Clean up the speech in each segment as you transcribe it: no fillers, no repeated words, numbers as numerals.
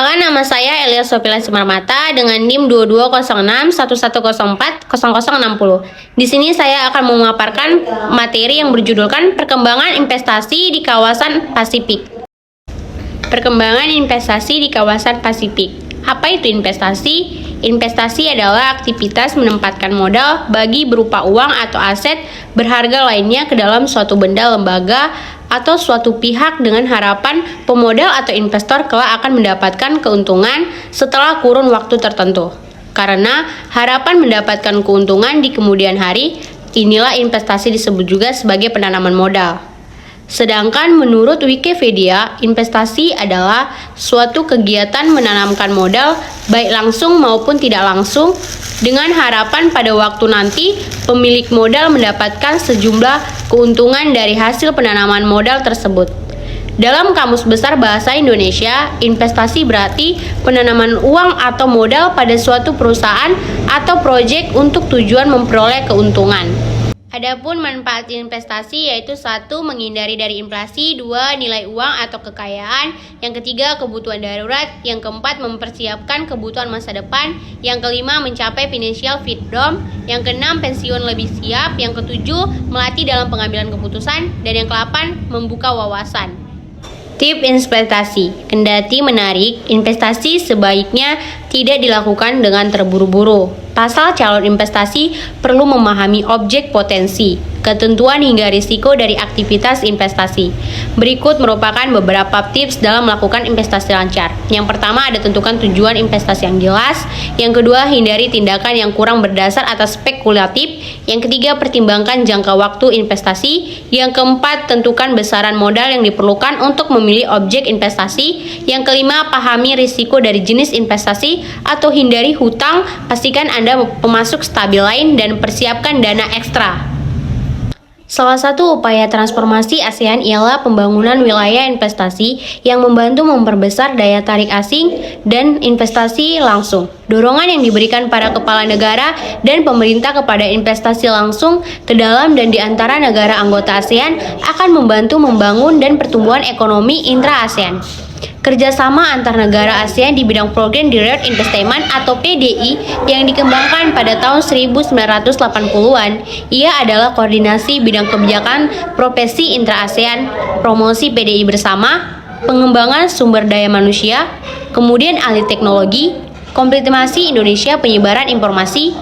Perkenalkan, nama saya Elia Sofila Simarmata dengan NIM 220611040060. Di sini saya akan memaparkan materi yang berjudulkan Perkembangan Investasi di Kawasan Pasifik. Perkembangan investasi di kawasan Pasifik. Apa itu investasi? Investasi adalah aktivitas menempatkan modal bagi berupa uang atau aset berharga lainnya ke dalam suatu benda, lembaga, atau suatu pihak dengan harapan pemodal atau investor kelak akan mendapatkan keuntungan setelah kurun waktu tertentu. Karena harapan mendapatkan keuntungan di kemudian hari, inilah investasi disebut juga sebagai penanaman modal. Sedangkan menurut Wikipedia, investasi adalah suatu kegiatan menanamkan modal baik langsung maupun tidak langsung dengan harapan pada waktu nanti pemilik modal mendapatkan sejumlah keuntungan dari hasil penanaman modal tersebut. Dalam Kamus Besar Bahasa Indonesia, investasi berarti penanaman uang atau modal pada suatu perusahaan atau proyek untuk tujuan memperoleh keuntungan. Adapun manfaat investasi yaitu 1. Menghindari dari inflasi, 2. Nilai uang atau kekayaan, yang ketiga kebutuhan darurat, yang keempat mempersiapkan kebutuhan masa depan, yang kelima mencapai financial freedom, yang keenam pensiun lebih siap, yang ketujuh melatih dalam pengambilan keputusan, dan yang kelapan membuka wawasan. Tip investasi. Kendati menarik, investasi sebaiknya tidak dilakukan dengan terburu-buru. Pasal calon investasi perlu memahami objek potensi, ketentuan hingga risiko dari aktivitas investasi. Berikut merupakan beberapa tips dalam melakukan investasi lancar. Yang pertama, ada tentukan tujuan investasi yang jelas. Yang kedua, hindari tindakan yang kurang berdasar atas spekulatif. Yang ketiga, pertimbangkan jangka waktu investasi. Yang keempat, tentukan besaran modal yang diperlukan untuk memilih objek investasi. Yang kelima, pahami risiko dari jenis investasi atau hindari hutang. Pastikan Anda pemasuk stabil lain dan persiapkan dana ekstra. Salah satu upaya transformasi ASEAN ialah pembangunan wilayah investasi yang membantu memperbesar daya tarik asing dan investasi langsung. Dorongan yang diberikan para kepala negara dan pemerintah kepada investasi langsung ke dalam dan di antara negara anggota ASEAN akan membantu membangun dan pertumbuhan ekonomi intra-ASEAN. Kerjasama antar negara ASEAN di bidang program Direct Investment atau PDI yang dikembangkan pada tahun 1980-an. Ia adalah koordinasi bidang kebijakan profesi intra-ASEAN, promosi PDI bersama, pengembangan sumber daya manusia, kemudian alih teknologi, komplementasi Indonesia penyebaran informasi,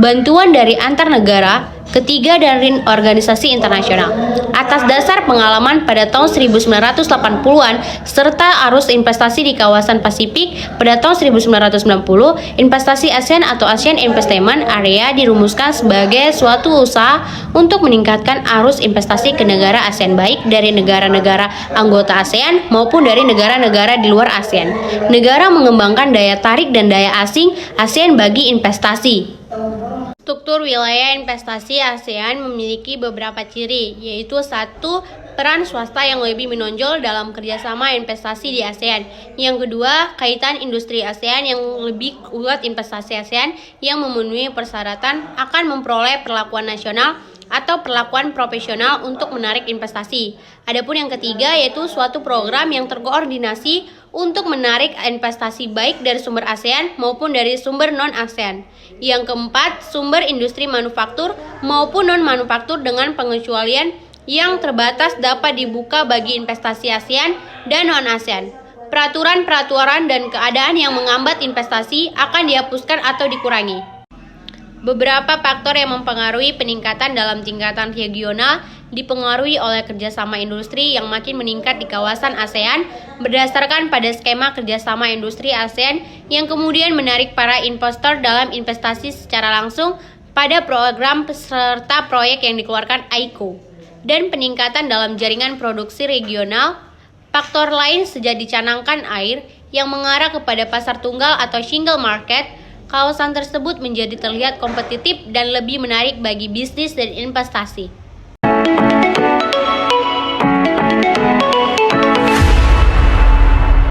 bantuan dari antar negara, ketiga dari organisasi internasional. Atas dasar pengalaman pada tahun 1980-an serta arus investasi di kawasan Pasifik pada tahun 1990, investasi ASEAN atau Asian Investment Area dirumuskan sebagai suatu usaha untuk meningkatkan arus investasi ke negara ASEAN baik dari negara-negara anggota ASEAN maupun dari negara-negara di luar ASEAN. Negara mengembangkan daya tarik dan daya asing ASEAN bagi investasi. Struktur wilayah investasi ASEAN memiliki beberapa ciri, yaitu 1. Peran swasta yang lebih menonjol dalam kerjasama investasi di ASEAN. Yang kedua, kaitan industri ASEAN yang lebih kuat. Investasi ASEAN yang memenuhi persyaratan akan memperoleh perlakuan nasional atau perlakuan profesional untuk menarik investasi. Adapun yang ketiga yaitu suatu program yang terkoordinasi untuk menarik investasi baik dari sumber ASEAN maupun dari sumber non-ASEAN. Yang keempat, sumber industri manufaktur maupun non-manufaktur dengan pengecualian yang terbatas dapat dibuka bagi investasi ASEAN dan non-ASEAN. Peraturan-peraturan dan keadaan yang menghambat investasi akan dihapuskan atau dikurangi. Beberapa faktor yang mempengaruhi peningkatan dalam tingkatan regional dipengaruhi oleh kerjasama industri yang makin meningkat di kawasan ASEAN berdasarkan pada skema kerjasama industri ASEAN yang kemudian menarik para investor dalam investasi secara langsung pada program serta proyek yang dikeluarkan AICO dan peningkatan dalam jaringan produksi regional. Faktor lain sejak dicanangkan air yang mengarah kepada pasar tunggal atau single market. Kawasan tersebut menjadi terlihat kompetitif dan lebih menarik bagi bisnis dan investasi.